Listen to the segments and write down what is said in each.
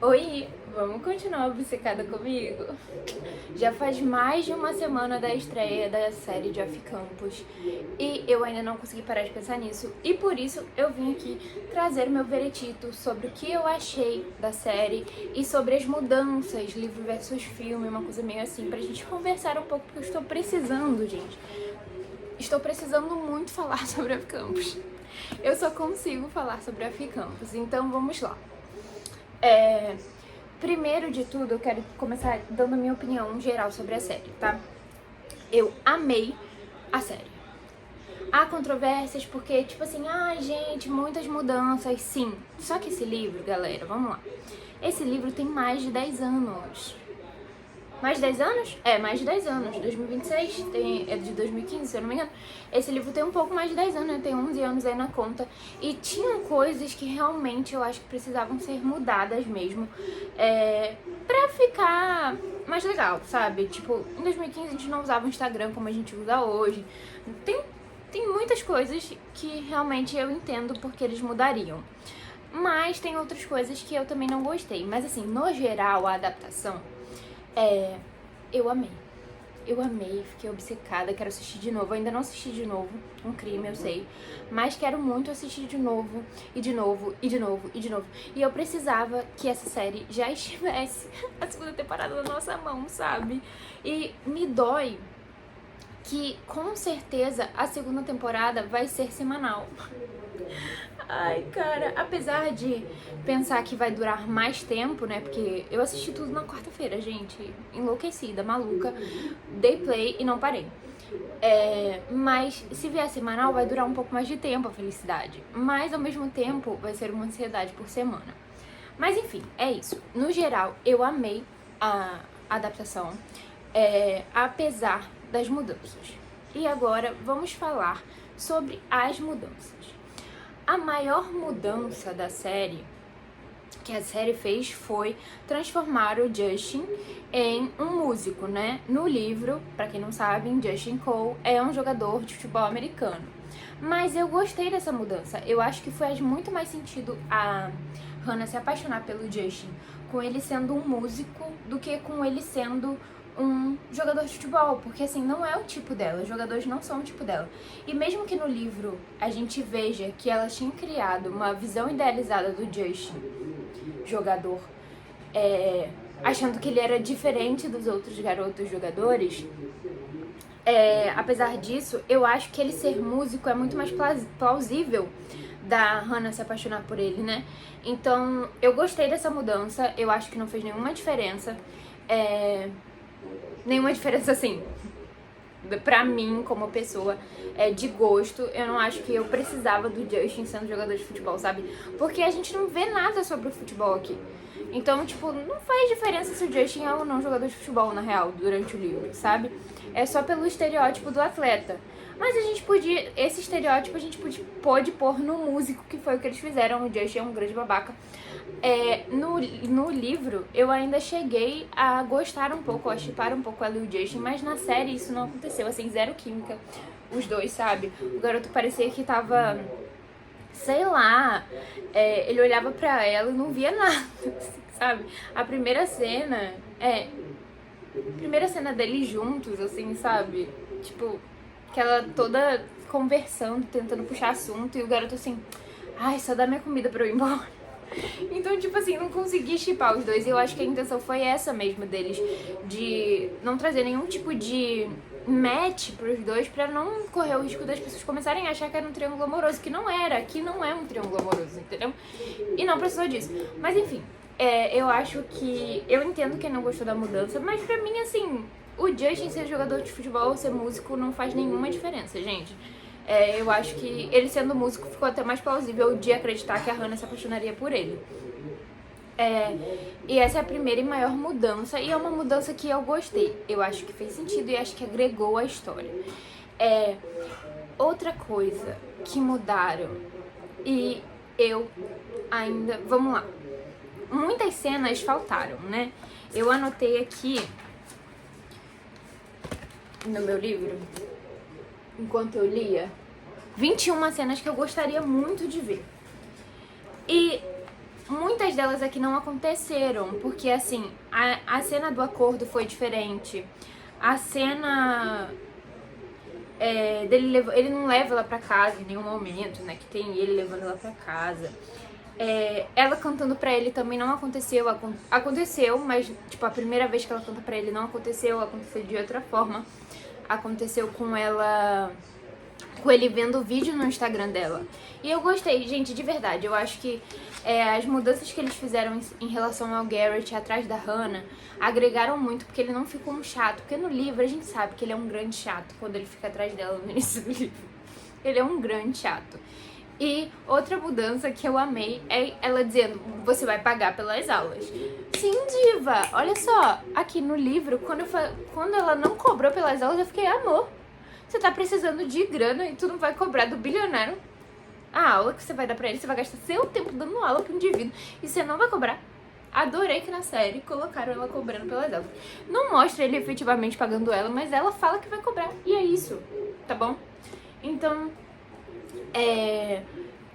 Oi, vamos continuar obcecada comigo? Já faz mais de uma semana da estreia da série de Off Campus e eu ainda não consegui parar de pensar nisso, e por isso eu vim aqui trazer o meu veredito sobre o que eu achei da série e sobre as mudanças, livro versus filme, uma coisa meio assim, pra gente conversar um pouco, porque eu estou precisando, gente. Estou precisando muito falar sobre Off Campus. Eu só consigo falar sobre Off Campus, então vamos lá. Primeiro de tudo, eu quero começar dando a minha opinião geral sobre a série, tá? Eu amei a série. Há controvérsias porque, tipo assim, ai gente, muitas mudanças, sim. Só que esse livro, galera, vamos lá. Esse livro tem mais de 10 anos. Mais de 10 anos? É, mais de 10 anos. 2026, é de 2015, se eu não me engano. Esse livro tem um pouco mais de 10 anos, né? Tem 11 anos aí na conta. E tinham coisas que realmente eu acho que precisavam ser mudadas mesmo. Pra ficar mais legal, sabe? Tipo, em 2015 a gente não usava o Instagram como a gente usa hoje. Tem muitas coisas que realmente eu entendo porque eles mudariam. Mas tem outras coisas que eu também não gostei. Mas assim, no geral, a adaptação... eu amei. Eu amei, fiquei obcecada, quero assistir de novo. Eu ainda não assisti de novo, um crime, eu sei. Mas quero muito assistir de novo, e de novo, e de novo, e de novo. E eu precisava que essa série já estivesse a segunda temporada na nossa mão, sabe? E me dói que, com certeza, a segunda temporada vai ser semanal. Ai, cara, apesar de pensar que vai durar mais tempo, né? Porque eu assisti tudo na quarta-feira, gente. Enlouquecida, maluca. Dei play e não parei. Mas se vier semanal, vai durar um pouco mais de tempo a felicidade. Mas ao mesmo tempo, vai ser uma ansiedade por semana. Mas enfim, é isso. No geral, eu amei a adaptação, apesar das mudanças. E agora vamos falar sobre as mudanças. A maior mudança da série, que a série fez, foi transformar o Justin em um músico, né? No livro, pra quem não sabe, Justin Cole é um jogador de futebol americano. Mas eu gostei dessa mudança. Eu acho que faz muito mais sentido a Hannah se apaixonar pelo Justin com ele sendo um músico do que com ele sendo um jogador de futebol, porque assim, não é o tipo dela, os jogadores não são o tipo dela. E mesmo que no livro a gente veja que ela tinha criado uma visão idealizada do Justin, jogador, achando que ele era diferente dos outros garotos jogadores, apesar disso, eu acho que ele ser músico é muito mais plausível da Hannah se apaixonar por ele, né? Então, eu gostei dessa mudança, eu acho que não fez nenhuma diferença. Nenhuma diferença, assim, pra mim, como pessoa, de gosto. Eu não acho que eu precisava do Justin sendo jogador de futebol, sabe? Porque a gente não vê nada sobre o futebol aqui. Então, tipo, não faz diferença se o Justin é ou não jogador de futebol, na real, durante o livro, sabe? É só pelo estereótipo do atleta. Mas a gente podia, esse estereótipo a gente pode pôr no músico, que foi o que eles fizeram. O Justin é um grande babaca. No livro, eu ainda cheguei a gostar um pouco, a shippar um pouco ela e o Justin, mas na série isso não aconteceu, assim, zero química, os dois, sabe? O garoto parecia que tava, sei lá, ele olhava pra ela e não via nada, sabe? A primeira cena deles juntos, assim, sabe? Tipo, aquela toda conversando, tentando puxar assunto, e o garoto assim, ai, só dá minha comida pra eu ir embora. Então, tipo assim, não consegui shippar os dois. E eu acho que a intenção foi essa mesmo deles, de não trazer nenhum tipo de match pros dois, pra não correr o risco das pessoas começarem a achar que era um triângulo amoroso, que não era, que não é um triângulo amoroso, entendeu? E não precisou disso. Mas enfim, eu acho que... Eu entendo quem não gostou da mudança, mas pra mim, assim, o Justin ser jogador de futebol ou ser músico não faz nenhuma diferença, gente. Eu acho que ele sendo músico ficou até mais plausível de acreditar que a Hannah se apaixonaria por ele. E essa é a primeira e maior mudança, e é uma mudança que eu gostei. Eu acho que fez sentido e acho que agregou a história. Outra coisa que mudaram, e eu ainda... Vamos lá. Muitas cenas faltaram, né? Eu anotei aqui no meu livro, enquanto eu lia, 21 cenas que eu gostaria muito de ver. E muitas delas aqui não aconteceram, porque assim, a cena do acordo foi diferente. A cena dele, ele não leva ela pra casa em nenhum momento, né? Que tem ele levando ela pra casa. Ela cantando pra ele também não aconteceu. Aconteceu, mas tipo, a primeira vez que ela canta pra ele não aconteceu de outra forma. Aconteceu com ela, com ele vendo o vídeo no Instagram dela. E eu gostei, gente, de verdade. Eu acho que as mudanças que eles fizeram em relação ao Garrett atrás da Hannah agregaram muito, porque ele não ficou um chato. Porque no livro a gente sabe que ele é um grande chato quando ele fica atrás dela no início do livro. Ele é um grande chato. E outra mudança que eu amei é ela dizendo, você vai pagar pelas aulas. Sim, diva, olha só, aqui no livro, quando ela não cobrou pelas aulas, eu fiquei, amor, você tá precisando de grana e tu não vai cobrar do bilionário a aula que você vai dar pra ele, você vai gastar seu tempo dando aula pro indivíduo e você não vai cobrar. Adorei que na série colocaram ela cobrando pelas aulas. Não mostra ele efetivamente pagando ela, mas ela fala que vai cobrar. E é isso, tá bom? Então,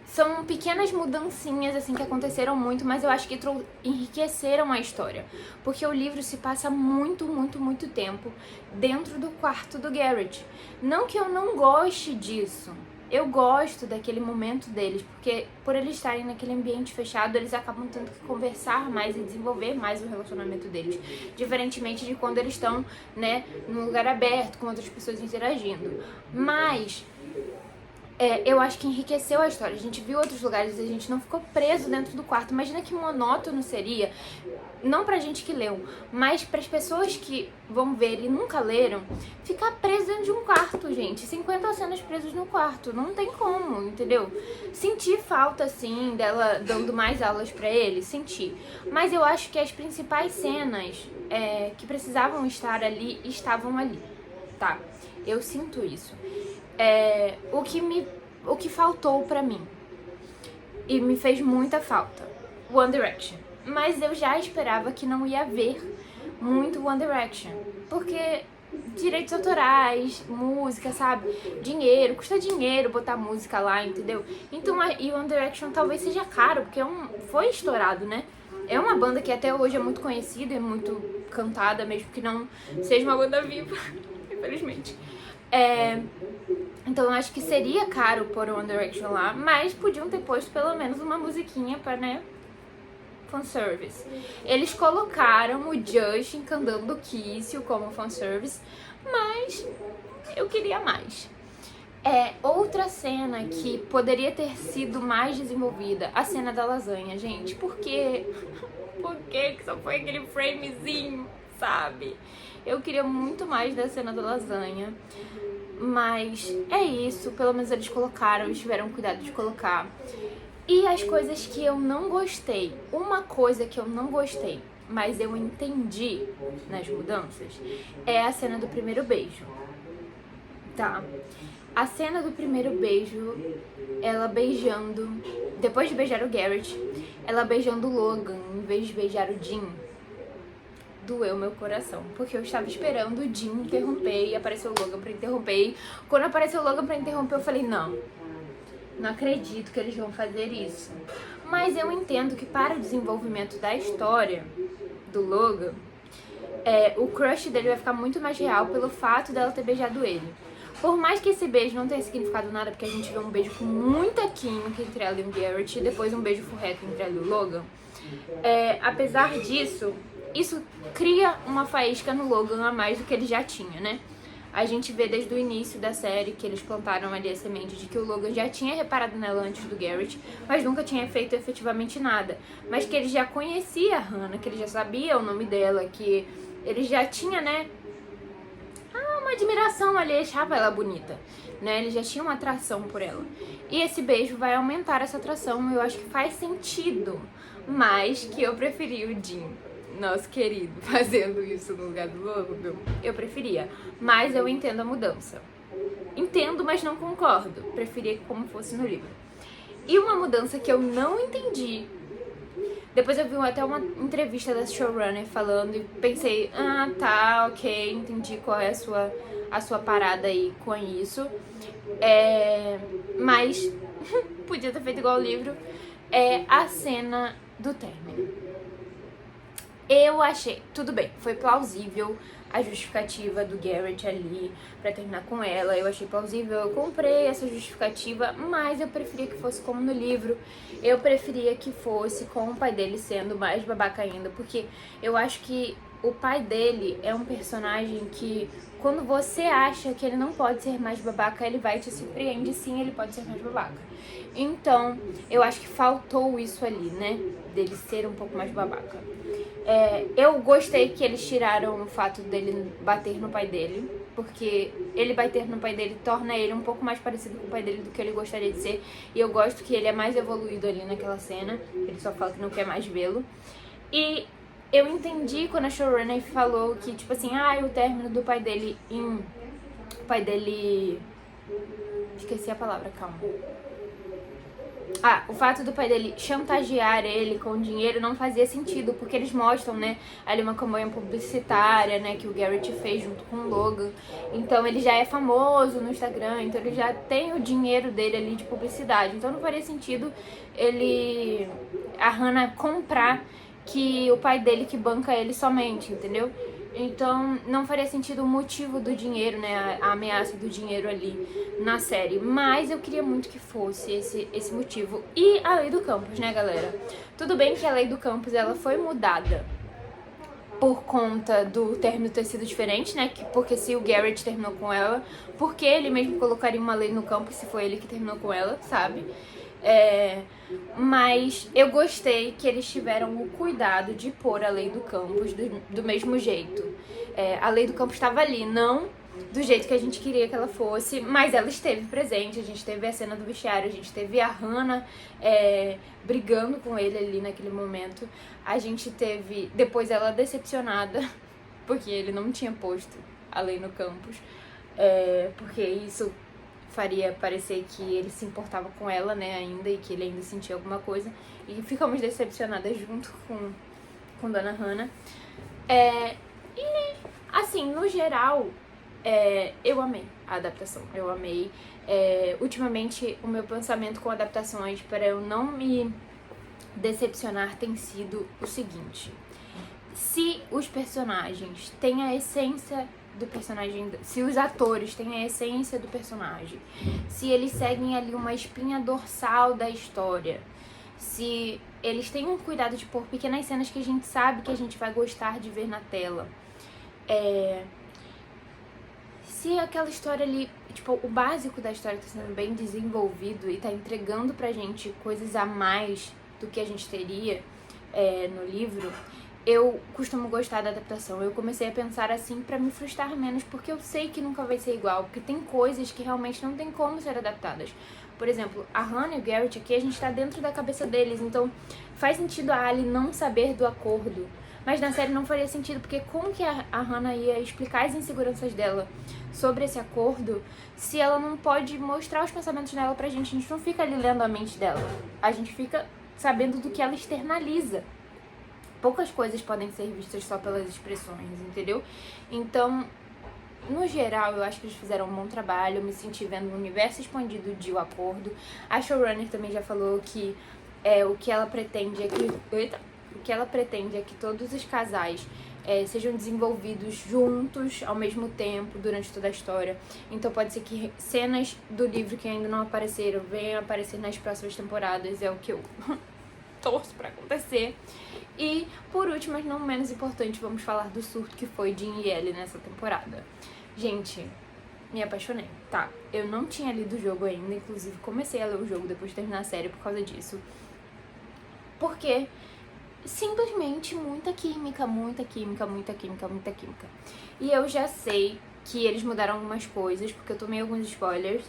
são pequenas mudancinhas assim que aconteceram muito, mas eu acho que enriqueceram a história. Porque o livro se passa muito, muito, muito tempo dentro do quarto do Garrett. Não que eu não goste disso. Eu gosto daquele momento deles, porque por eles estarem naquele ambiente fechado, eles acabam tendo que conversar mais e desenvolver mais o relacionamento deles. Diferentemente de quando eles estão, né, num lugar aberto, com outras pessoas interagindo. Mas eu acho que enriqueceu a história. A gente viu outros lugares e a gente não ficou preso dentro do quarto. Imagina que monótono seria, não pra gente que leu, mas pras pessoas que vão ver e nunca leram, ficar preso dentro de um quarto, gente. 50 cenas presas no quarto. Não tem como, entendeu? Senti falta, sim, dela dando mais aulas pra ele, senti. Mas eu acho que as principais cenas que precisavam estar ali, estavam ali, tá? Eu sinto isso. O que faltou pra mim, e me fez muita falta, One Direction. Mas eu já esperava que não ia haver muito One Direction, porque direitos autorais, música, sabe? Dinheiro, custa dinheiro botar música lá, entendeu? Então, e One Direction talvez seja caro, porque foi estourado, né? É uma banda que até hoje é muito conhecida, é muito cantada, mesmo que não seja uma banda viva, infelizmente. Então eu acho que seria caro pôr One Direction lá, mas podiam ter posto pelo menos uma musiquinha pra, né, fanservice. Eles colocaram o Justin cantando Kiss como fanservice, mas eu queria mais. Outra cena que poderia ter sido mais desenvolvida, a cena da lasanha, gente. Por quê? Por que só foi aquele framezinho, sabe? Eu queria muito mais da cena da lasanha. Mas é isso, pelo menos eles colocaram, eles tiveram cuidado de colocar. E as coisas que eu não gostei, uma coisa que eu não gostei, mas eu entendi nas mudanças, é a cena do primeiro beijo, tá? A cena do primeiro beijo, ela beijando, depois de beijar o Garrett, ela beijando o Logan, em vez de beijar o Jim. Doeu meu coração, porque eu estava esperando o Jim interromper e apareceu o Logan pra interromper. E quando apareceu o Logan pra interromper, eu falei, não acredito que eles vão fazer isso. Mas eu entendo que para o desenvolvimento da história do Logan, o crush dele vai ficar muito mais real pelo fato dela ter beijado ele. Por mais que esse beijo não tenha significado nada, porque a gente vê um beijo com muita química entre ela e o Garrett, e depois um beijo furreco entre ela e o Logan, apesar disso, isso cria uma faísca no Logan a mais do que ele já tinha, né? A gente vê desde o início da série que eles plantaram ali a semente de que o Logan já tinha reparado nela antes do Garrett, mas nunca tinha feito efetivamente nada. Mas que ele já conhecia a Hannah, que ele já sabia o nome dela, que ele já tinha, né, uma admiração ali, achava ela bonita, né? Ele já tinha uma atração por ela. E esse beijo vai aumentar essa atração, eu acho que faz sentido, mas que eu preferi o Jim, nosso querido, fazendo isso no lugar do Logan. Eu preferia, mas eu entendo a mudança. Entendo, mas não concordo. Preferia como fosse no livro. E uma mudança que eu não entendi, depois eu vi até uma entrevista da showrunner falando e pensei, tá, ok, entendi qual é a sua parada aí com isso. Mas podia ter feito igual o livro. A cena do término. Eu achei, tudo bem, foi plausível a justificativa do Garrett ali pra terminar com ela. Eu achei plausível, eu comprei essa justificativa, mas eu preferia que fosse como no livro. Eu preferia que fosse com o pai dele sendo mais babaca ainda, porque eu acho que o pai dele é um personagem que, quando você acha que ele não pode ser mais babaca, ele vai te surpreender, sim, ele pode ser mais babaca. Então, eu acho que faltou isso ali, né, dele ser um pouco mais babaca. Eu gostei que eles tiraram o fato dele bater no pai dele, porque ele bater no pai dele torna ele um pouco mais parecido com o pai dele do que ele gostaria de ser. E eu gosto que ele é mais evoluído ali naquela cena, ele só fala que não quer mais vê-lo. E eu entendi quando a showrunner falou que, tipo assim, o término do pai dele O pai dele... Esqueci a palavra, calma. O fato do pai dele chantagear ele com dinheiro não fazia sentido, porque eles mostram, né, ali uma campanha publicitária, né, que o Garrett fez junto com o Logan. Então ele já é famoso no Instagram, então ele já tem o dinheiro dele ali de publicidade. Então não faria sentido a Hannah comprar que o pai dele que banca ele somente, entendeu? Então não faria sentido o motivo do dinheiro, né, a ameaça do dinheiro ali na série. Mas eu queria muito que fosse esse motivo. E a lei do campus, né, galera? Tudo bem que a lei do campus ela foi mudada por conta do término ter sido diferente, né? Porque se o Garrett terminou com ela, porque ele mesmo colocaria uma lei no campus se foi ele que terminou com ela, sabe? Mas eu gostei que eles tiveram o cuidado de pôr a lei do campus do mesmo jeito. A lei do campus estava ali, não do jeito que a gente queria que ela fosse, mas ela esteve presente. A gente teve a cena do vestiário, a gente teve a Hannah brigando com ele ali naquele momento. A gente teve depois ela decepcionada porque ele não tinha posto a lei no campus, porque isso faria parecer que ele se importava com ela, né, ainda, e que ele ainda sentia alguma coisa. E ficamos decepcionadas junto com Dona Hannah. E, assim, no geral, eu amei a adaptação. Eu amei. Ultimamente, o meu pensamento com adaptações, para eu não me decepcionar, tem sido o seguinte: se os personagens têm a essência do personagem, se os atores têm a essência do personagem, se eles seguem ali uma espinha dorsal da história, se eles têm um cuidado de pôr pequenas cenas que a gente sabe que a gente vai gostar de ver na tela, se aquela história ali, tipo, o básico da história tá sendo bem desenvolvido e tá entregando pra gente coisas a mais do que a gente teria no livro, eu costumo gostar da adaptação. Eu comecei a pensar assim pra me frustrar menos, porque eu sei que nunca vai ser igual, porque tem coisas que realmente não tem como ser adaptadas. Por exemplo, a Hannah e o Garrett aqui, a gente tá dentro da cabeça deles, então faz sentido a Ali não saber do acordo. Mas na série não faria sentido, porque como que a Hannah ia explicar as inseguranças dela sobre esse acordo se ela não pode mostrar os pensamentos dela pra gente? A gente não fica ali lendo a mente dela, a gente fica sabendo do que ela externaliza. Poucas coisas podem ser vistas só pelas expressões, entendeu? Então, no geral, eu acho que eles fizeram um bom trabalho. Eu me senti vendo o universo expandido de O Acordo. A showrunner também já falou que o que ela pretende é que todos os casais sejam desenvolvidos juntos ao mesmo tempo durante toda a história. Então pode ser que cenas do livro que ainda não apareceram venham aparecer nas próximas temporadas. É o que eu torço pra acontecer. E, por último, mas não menos importante, vamos falar do surto que foi Jin e Ellie nessa temporada. Gente, me apaixonei, tá? Eu não tinha lido o jogo ainda, inclusive comecei a ler o jogo depois de terminar a série por causa disso. Porque simplesmente muita química, muita química, muita química, muita química. E eu já sei que eles mudaram algumas coisas, porque eu tomei alguns spoilers,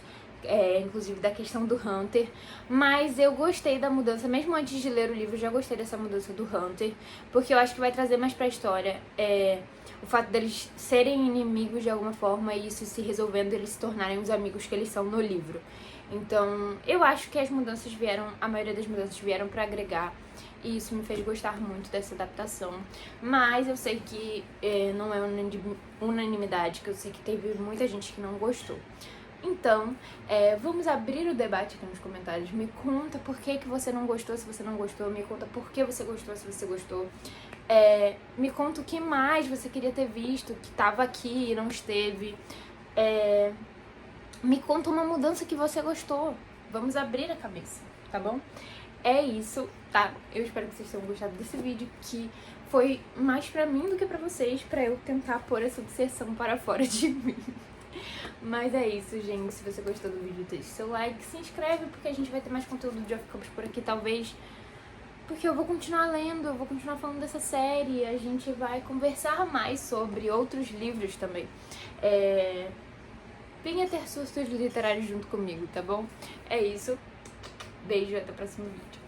inclusive da questão do Hunter, mas eu gostei da mudança, mesmo antes de ler o livro, eu já gostei dessa mudança do Hunter, porque eu acho que vai trazer mais pra história o fato deles serem inimigos de alguma forma e isso se resolvendo, eles se tornarem os amigos que eles são no livro. Então, eu acho que a maioria das mudanças vieram pra agregar, e isso me fez gostar muito dessa adaptação. Mas eu sei que não é unanimidade, que eu sei que teve muita gente que não gostou. Então, vamos abrir o debate aqui nos comentários. Me conta por que você não gostou, se você não gostou. Me conta por que você gostou, se você gostou. Me conta o que mais você queria ter visto, que tava aqui e não esteve. Me conta uma mudança que você gostou. Vamos abrir a cabeça, tá bom? É isso, tá? Eu espero que vocês tenham gostado desse vídeo, que foi mais pra mim do que pra vocês, pra eu tentar pôr essa obsessão para fora de mim. Mas é isso, gente. Se você gostou do vídeo, deixe seu like, se inscreve, porque a gente vai ter mais conteúdo de Off Campus por aqui, talvez. Porque eu vou continuar lendo, eu vou continuar falando dessa série, a gente vai conversar mais sobre outros livros também. Venha ter sustos literários junto comigo, tá bom? É isso. Beijo e até o próximo vídeo.